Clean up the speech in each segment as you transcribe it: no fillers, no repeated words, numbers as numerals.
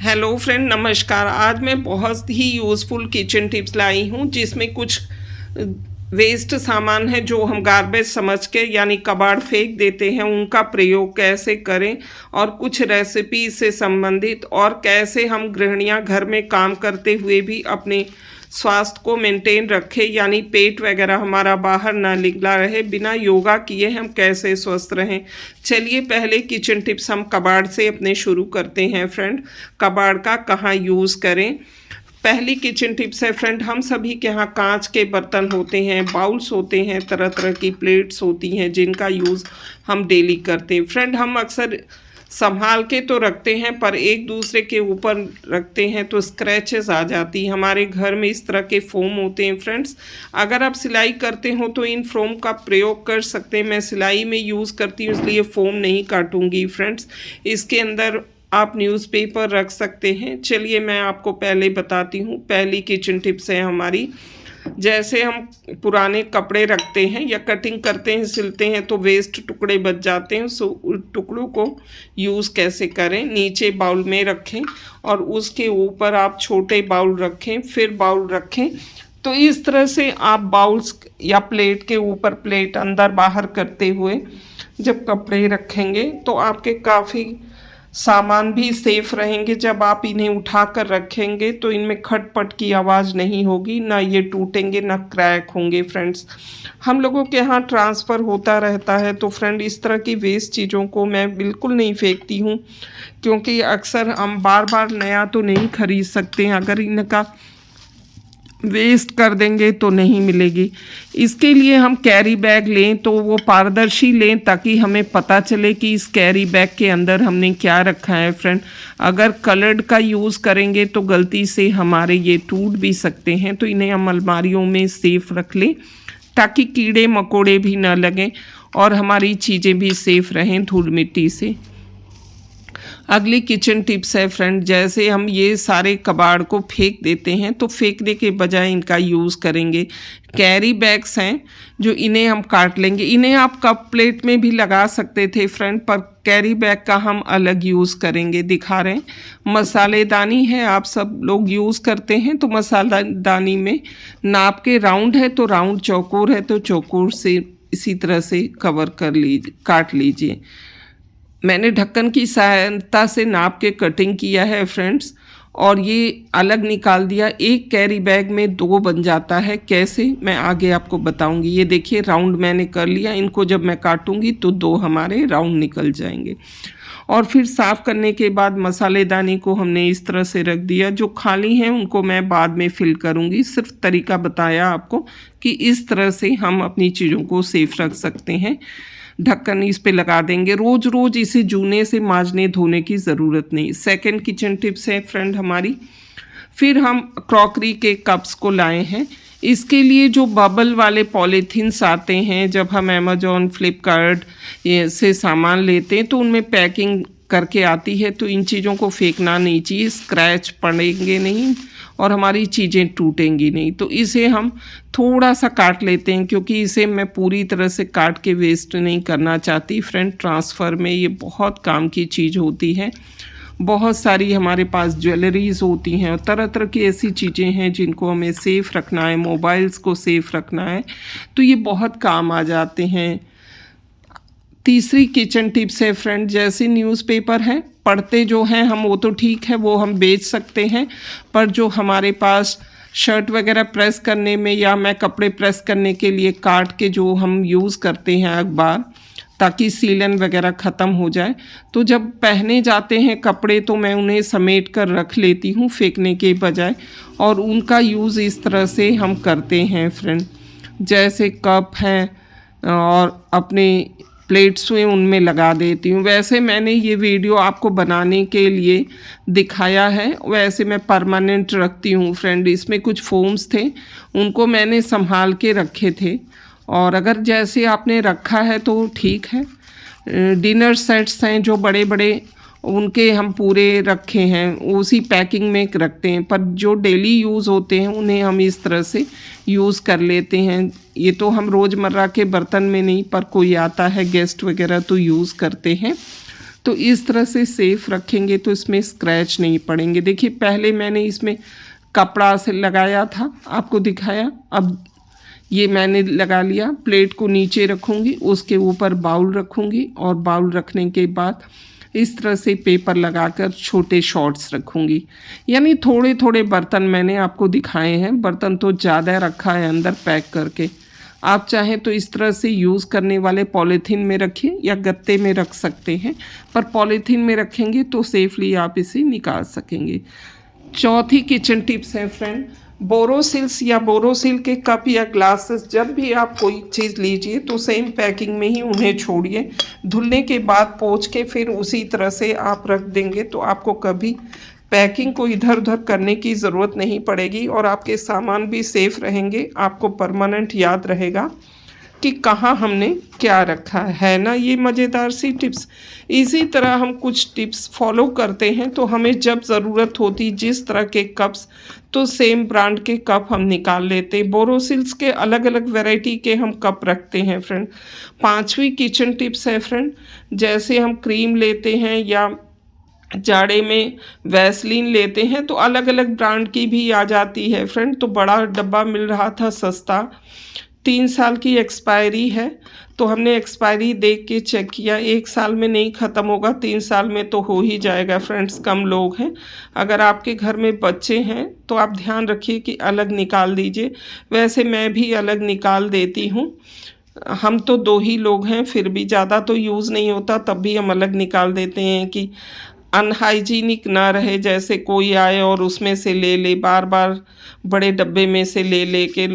Hello friend, नमस्कार। आज मैं बहुत ही यूज़फुल किचन टिप्स लाई हूँ जिसमें कुछ वेस्ट सामान है जो हम गार्बेज समझ के यानी कबाड़ फेंक देते हैं, उनका प्रयोग कैसे करें और कुछ रेसिपी से संबंधित और कैसे हम गृहिणियाँ घर में काम करते हुए भी अपने स्वास्थ्य को मेंटेन रखें, यानी पेट वगैरह हमारा बाहर ना निकला रहे। बिना योगा किए हम कैसे स्वस्थ रहें। चलिए पहले किचन टिप्स हम कबाड़ से अपने शुरू करते हैं फ्रेंड। कबाड़ का कहाँ यूज़ करें। पहली किचन टिप्स है फ्रेंड, हम सभी के यहाँ कांच के बर्तन होते हैं, बाउल्स होते हैं, तरह तरह की प्लेट्स होती हैं जिनका यूज़ हम डेली करते हैं फ्रेंड। हम अक्सर संभाल के तो रखते हैं पर एक दूसरे के ऊपर रखते हैं तो स्क्रैचेस आ जाती है। हमारे घर में इस तरह के फोम होते हैं फ्रेंड्स। अगर आप सिलाई करते हो तो इन फोम का प्रयोग कर सकते हैं। मैं सिलाई में यूज़ करती हूँ इसलिए फ़ोम नहीं काटूंगी फ्रेंड्स। इसके अंदर आप न्यूज़पेपर रख सकते हैं। चलिए मैं आपको पहले बताती हूँ। पहली किचन टिप्स है हमारी, जैसे हम पुराने कपड़े रखते हैं या कटिंग करते हैं, सिलते हैं तो वेस्ट टुकड़े बच जाते हैं। सो उन टुकड़ों को यूज़ कैसे करें। नीचे बाउल में रखें और उसके ऊपर आप छोटे बाउल रखें, फिर बाउल रखें। तो इस तरह से आप बाउल्स या प्लेट के ऊपर प्लेट अंदर बाहर करते हुए जब कपड़े रखेंगे तो आपके काफ़ी सामान भी सेफ रहेंगे। जब आप इन्हें उठा कर रखेंगे तो इनमें खटपट की आवाज़ नहीं होगी, ना ये टूटेंगे ना क्रैक होंगे फ्रेंड्स। हम लोगों के यहाँ ट्रांसफ़र होता रहता है तो फ्रेंड इस तरह की वेस्ट चीज़ों को मैं बिल्कुल नहीं फेंकती हूँ, क्योंकि अक्सर हम बार बार नया तो नहीं खरीद सकते हैं। अगर इनका वेस्ट कर देंगे तो नहीं मिलेगी। इसके लिए हम कैरी बैग लें तो वो पारदर्शी लें ताकि हमें पता चले कि इस कैरी बैग के अंदर हमने क्या रखा है फ्रेंड। अगर कलर्ड का यूज़ करेंगे तो गलती से हमारे ये टूट भी सकते हैं, तो इन्हें हम अलमारियों में सेफ रख लें ताकि कीड़े मकोड़े भी ना लगें और हमारी चीज़ें भी सेफ रहें धूल मिट्टी से। अगली किचन टिप्स है फ्रेंड, जैसे हम ये सारे कबाड़ को फेंक देते हैं तो फेंकने के बजाय इनका यूज़ करेंगे। कैरी बैग्स हैं जो इन्हें हम काट लेंगे। इन्हें आप कप प्लेट में भी लगा सकते थे फ्रेंड, पर कैरी बैग का हम अलग यूज़ करेंगे। दिखा रहे हैं मसालेदानी है, आप सब लोग यूज़ करते हैं तो मसालेदानी में नाप के राउंड है तो राउंड, चौकोर है तो चौकोर से इसी तरह से कवर कर लीजिए, काट लीजिए। मैंने ढक्कन की सहायता से नाप के कटिंग किया है फ्रेंड्स और ये अलग निकाल दिया। एक कैरी बैग में 2 बन जाता है। कैसे, मैं आगे आपको बताऊंगी। ये देखिए राउंड मैंने कर लिया। इनको जब मैं काटूंगी तो 2 हमारे राउंड निकल जाएंगे। और फिर साफ़ करने के बाद मसालेदानी को हमने इस तरह से रख दिया। जो खाली हैं उनको मैं बाद में फिल करूंगी। सिर्फ तरीका बताया आपको कि इस तरह से हम अपनी चीज़ों को सेफ रख सकते हैं। ढक्कन इस पे लगा देंगे। रोज़ रोज़ इसे जूने से मांजने धोने की ज़रूरत नहीं। सेकंड किचन टिप्स है फ्रेंड हमारी। फिर हम क्रॉकरी के कप्स को लाए हैं। इसके लिए जो बबल वाले पॉलीथीन्स आते हैं, जब हम अमेज़ॉन, फ्लिपकार्ट से सामान लेते हैं तो उनमें पैकिंग करके आती है, तो इन चीज़ों को फेंकना नहीं चाहिए। स्क्रैच पड़ेंगे नहीं और हमारी चीज़ें टूटेंगी नहीं। तो इसे हम थोड़ा सा काट लेते हैं, क्योंकि इसे मैं पूरी तरह से काट के वेस्ट नहीं करना चाहती फ्रेंड। ट्रांसफ़र में ये बहुत काम की चीज़ होती है। बहुत सारी हमारे पास ज्वेलरीज होती हैं और तरह तरह की ऐसी चीज़ें हैं जिनको हमें सेफ़ रखना है, मोबाइल्स को सेफ़ रखना है, तो ये बहुत काम आ जाते हैं। तीसरी किचन टिप्स है फ्रेंड, जैसे न्यूज़पेपर हैं, पढ़ते जो हैं हम वो तो ठीक है, वो हम बेच सकते हैं, पर जो हमारे पास शर्ट वगैरह प्रेस करने में या मैं कपड़े प्रेस करने के लिए काट के जो हम यूज़ करते हैं अखबार, ताकि सीलन वगैरह ख़त्म हो जाए, तो जब पहने जाते हैं कपड़े तो मैं उन्हें समेट कर रख लेती हूँ फेंकने के बजाय, और उनका यूज़ इस तरह से हम करते हैं फ्रेंड। जैसे कप हैं और अपने प्लेट्स हुए उनमें लगा देती हूँ। वैसे मैंने ये वीडियो आपको बनाने के लिए दिखाया है, वैसे मैं परमानेंट रखती हूँ फ्रेंड। इसमें कुछ फोम्स थे, उनको मैंने संभाल के रखे थे, और अगर जैसे आपने रखा है तो ठीक है। डिनर सेट्स हैं जो बड़े बड़े, उनके हम पूरे रखे हैं, उसी पैकिंग में रखते हैं, पर जो डेली यूज़ होते हैं उन्हें हम इस तरह से यूज़ कर लेते हैं। ये तो हम रोज़मर्रा के बर्तन में नहीं, पर कोई आता है गेस्ट वगैरह तो यूज़ करते हैं। तो इस तरह से सेफ रखेंगे तो इसमें स्क्रैच नहीं पड़ेंगे। देखिए पहले मैंने इसमें कपड़ा से लगाया था, आपको दिखाया। अब ये मैंने लगा लिया। प्लेट को नीचे रखूँगी, उसके ऊपर बाउल रखूँगी और बाउल रखने के बाद इस तरह से पेपर लगाकर छोटे शॉट्स रखूँगी। यानी थोड़े थोड़े बर्तन मैंने आपको दिखाए हैं, बर्तन तो ज़्यादा रखा है अंदर पैक करके। आप चाहें तो इस तरह से यूज़ करने वाले पॉलीथीन में रखिए या गत्ते में रख सकते हैं, पर पॉलीथीन में रखेंगे तो सेफली आप इसे निकाल सकेंगे। चौथी किचन टिप्स है फ्रेंड, बोरोसिल्स या बोरोसिल के कप या ग्लासेस जब भी आप कोई चीज़ लीजिए तो सेम पैकिंग में ही उन्हें छोड़िए। धुलने के बाद पोंछ के फिर उसी तरह से आप रख देंगे तो आपको कभी पैकिंग को इधर उधर करने की ज़रूरत नहीं पड़ेगी और आपके सामान भी सेफ रहेंगे। आपको परमानेंट याद रहेगा कि कहाँ हमने क्या रखा है ना। ये मज़ेदार सी टिप्स। इसी तरह हम कुछ टिप्स फॉलो करते हैं तो हमें जब ज़रूरत होती जिस तरह के कप्स, तो सेम ब्रांड के कप हम निकाल लेते हैं। बोरोसिल्स के अलग अलग वैरायटी के हम कप रखते हैं फ्रेंड। पांचवी किचन टिप्स है फ्रेंड, जैसे हम क्रीम लेते हैं या जाड़े में वैसलीन लेते हैं तो अलग अलग ब्रांड की भी आ जाती है फ्रेंड। तो बड़ा डब्बा मिल रहा था सस्ता, 3 साल की एक्सपायरी है, तो हमने एक्सपायरी देख के चेक किया, 1 साल में नहीं ख़त्म होगा, 3 साल में तो हो ही जाएगा फ्रेंड्स। कम लोग हैं, अगर आपके घर में बच्चे हैं तो आप ध्यान रखिए कि अलग निकाल दीजिए। वैसे मैं भी अलग निकाल देती हूँ, हम तो 2 ही लोग हैं, फिर भी ज़्यादा तो यूज़ नहीं होता, तब भी हम अलग निकाल देते हैं कि अनहाइजीनिक ना रहे। जैसे कोई आए और उसमें से ले ले, बार बार बड़े डब्बे में से ले के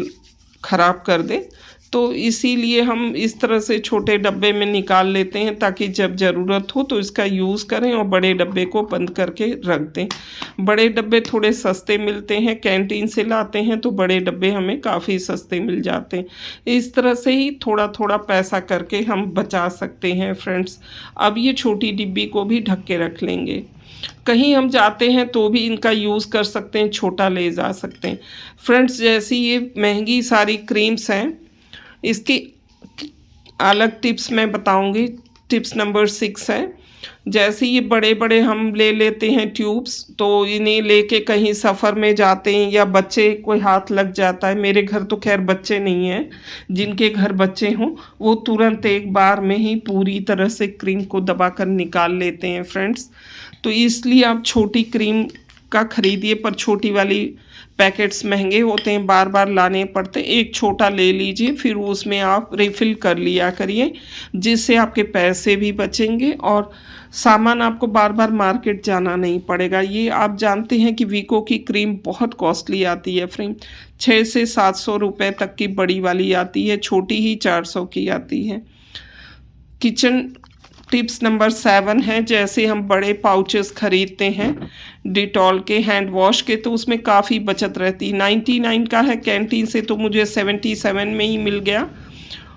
ख़राब कर दे, तो इसीलिए हम इस तरह से छोटे डब्बे में निकाल लेते हैं ताकि जब ज़रूरत हो तो इसका यूज़ करें और बड़े डब्बे को बंद करके रख दें। बड़े डब्बे थोड़े सस्ते मिलते हैं, कैंटीन से लाते हैं तो बड़े डब्बे हमें काफ़ी सस्ते मिल जाते हैं। इस तरह से ही थोड़ा थोड़ा पैसा करके हम बचा सकते हैं फ्रेंड्स। अब ये छोटी डिब्बी को भी ढक के रख लेंगे, कहीं हम जाते हैं तो भी इनका यूज़ कर सकते हैं, छोटा ले जा सकते हैं फ्रेंड्स। जैसी ये महंगी सारी क्रीम्स हैं, इसकी अलग टिप्स मैं बताऊंगी। टिप्स नंबर 6 है, जैसे ये बड़े बड़े हम ले लेते हैं ट्यूब्स, तो इन्हें लेके कहीं सफ़र में जाते हैं या बच्चे कोई हाथ लग जाता है। मेरे घर तो खैर बच्चे नहीं हैं, जिनके घर बच्चे हों वो तुरंत एक बार में ही पूरी तरह से क्रीम को दबाकर निकाल लेते हैं फ्रेंड्स। तो इसलिए आप छोटी क्रीम का खरीदिए, पर छोटी वाली पैकेट्स महंगे होते हैं, बार बार लाने पड़ते हैं। एक छोटा ले लीजिए, फिर उसमें आप रिफ़िल कर लिया करिए, जिससे आपके पैसे भी बचेंगे और सामान आपको बार बार मार्केट जाना नहीं पड़ेगा। ये आप जानते हैं कि वीको की क्रीम बहुत कॉस्टली आती है फ्रेंड, 600 से 700 रुपये तक की बड़ी वाली आती है, छोटी ही 400 की आती है। किचन टिप्स नंबर 7 है, जैसे हम बड़े पाउचेस खरीदते हैं डिटॉल के, हैंड वॉश के, तो उसमें काफ़ी बचत रहती है। 99 का है कैंटीन से, तो मुझे 77 में ही मिल गया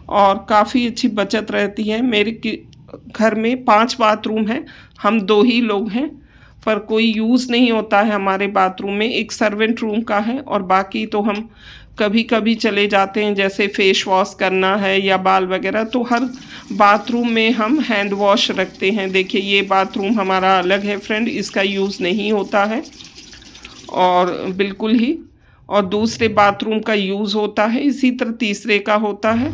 और काफ़ी अच्छी बचत रहती है। मेरे घर में 5 बाथरूम हैं, हम 2 ही लोग हैं, पर कोई यूज़ नहीं होता है हमारे बाथरूम में। एक सर्वेंट रूम का है और बाकी तो हम कभी कभी चले जाते हैं, जैसे फेस वॉश करना है या बाल वगैरह, तो हर बाथरूम में हम हैंड वॉश रखते हैं। देखिए ये बाथरूम हमारा अलग है फ्रेंड, इसका यूज़ नहीं होता है और बिल्कुल ही, और दूसरे बाथरूम का यूज़ होता है, इसी तरह तीसरे का होता है।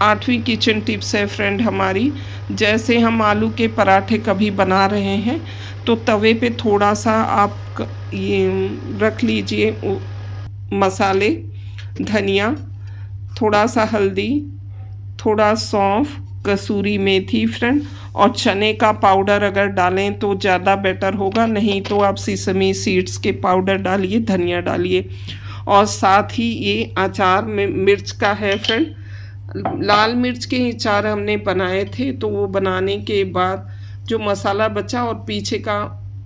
8वीं किचन टिप्स है फ्रेंड हमारी, जैसे हम आलू के पराठे कभी बना रहे हैं तो तवे पे थोड़ा सा आप ये रख लीजिए मसाले, धनिया, थोड़ा सा हल्दी, थोड़ा सौंफ, कसूरी मेथी फ्रेंड, और चने का पाउडर अगर डालें तो ज़्यादा बेटर होगा, नहीं तो आप सिसमी सीड्स के पाउडर डालिए, धनिया डालिए। और साथ ही ये अचार में मिर्च का है फ्रेंड, लाल मिर्च के अचार हमने बनाए थे, तो वो बनाने के बाद जो मसाला बचा और पीछे का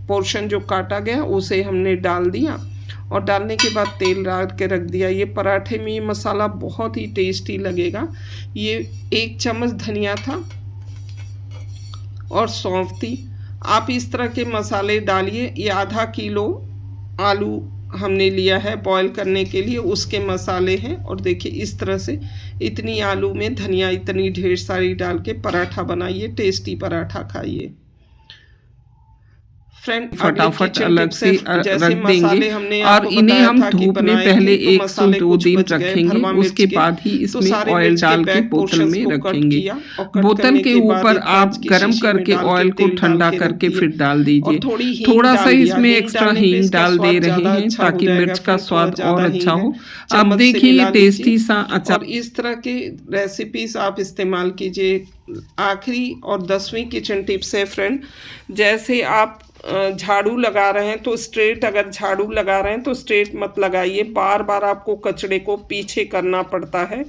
पोर्शन जो काटा गया उसे हमने डाल दिया और डालने के बाद तेल डाल के रख दिया। ये पराठे में ये मसाला बहुत ही टेस्टी लगेगा। ये 1 चम्मच धनिया था और सौंफ थी। आप इस तरह के मसाले डालिए। ये आधा किलो आलू हमने लिया है बॉईल करने के लिए, उसके मसाले हैं। और देखिए इस तरह से इतनी आलू में धनिया इतनी ढेर सारी डाल के पराठा बनाइए, टेस्टी पराठा खाइए। फ्रेंड फटाफट अलग से रख देंगे और इन्हें हम धूप में पहले 1 से 2 दिन रखेंगे, उसके बाद ही इसमें ऑयल डाल के बोतल में रखेंगे। बोतल के ऊपर आप गरम करके ऑयल को ठंडा करके फिर डाल दीजिए। थोड़ा सा इसमें एक्स्ट्रा हींग डाल दे रहे हैं ताकि मिर्च का स्वाद और अच्छा हो। अब देखिए ये टेस्टी सा अचार। इस तरह के रेसिपीज आप इस्तेमाल कीजिए। आखिरी और 10वीं किचन टिप्स है फ्रेंड, जैसे आप झाड़ू लगा रहे हैं तो स्ट्रेट, अगर झाड़ू लगा रहे हैं तो स्ट्रेट मत लगाइए, बार बार आपको कचड़े को पीछे करना पड़ता है।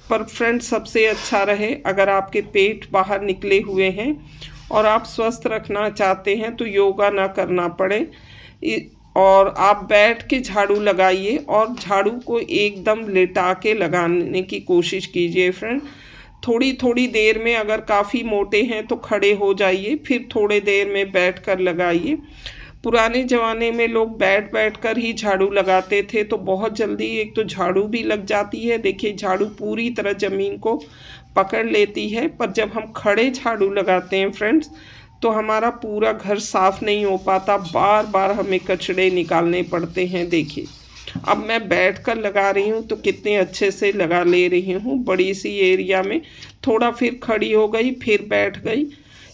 पर फ्रेंड सबसे अच्छा रहे अगर आपके पेट बाहर निकले हुए हैं और आप स्वस्थ रखना चाहते हैं तो योगा ना करना पड़े, और आप बैठ के झाड़ू लगाइए और झाड़ू को एकदम लेटा के लगाने की कोशिश कीजिए फ्रेंड। थोड़ी थोड़ी देर में, अगर काफ़ी मोटे हैं तो खड़े हो जाइए, फिर थोड़े देर में बैठ कर लगाइए। पुराने ज़माने में लोग बैठ बैठ कर ही झाड़ू लगाते थे तो बहुत जल्दी एक तो झाड़ू भी लग जाती है। देखिए झाड़ू पूरी तरह ज़मीन को पकड़ लेती है, पर जब हम खड़े झाड़ू लगाते हैं फ्रेंड्स तो हमारा पूरा घर साफ़ नहीं हो पाता, बार बार हमें कचड़े निकालने पड़ते हैं। देखिए अब मैं बैठ कर लगा रही हूँ तो कितने अच्छे से लगा ले रही हूँ, बड़ी सी एरिया में। थोड़ा फिर खड़ी हो गई, फिर बैठ गई।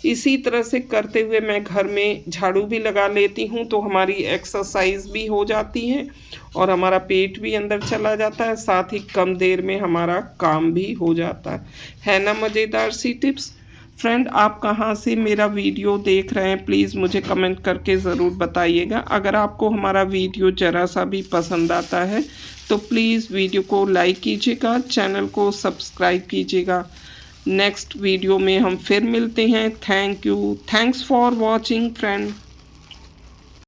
इसी तरह से करते हुए मैं घर में झाड़ू भी लगा लेती हूँ तो हमारी एक्सरसाइज भी हो जाती है और हमारा पेट भी अंदर चला जाता है, साथ ही कम देर में हमारा काम भी हो जाता है ना मज़ेदार सी टिप्स। फ्रेंड आप कहाँ से मेरा वीडियो देख रहे हैं प्लीज़ मुझे कमेंट करके ज़रूर बताइएगा। अगर आपको हमारा वीडियो ज़रा सा भी पसंद आता है तो प्लीज़ वीडियो को लाइक कीजिएगा, चैनल को सब्सक्राइब कीजिएगा। नेक्स्ट वीडियो में हम फिर मिलते हैं। Thank you, thanks for watching friend.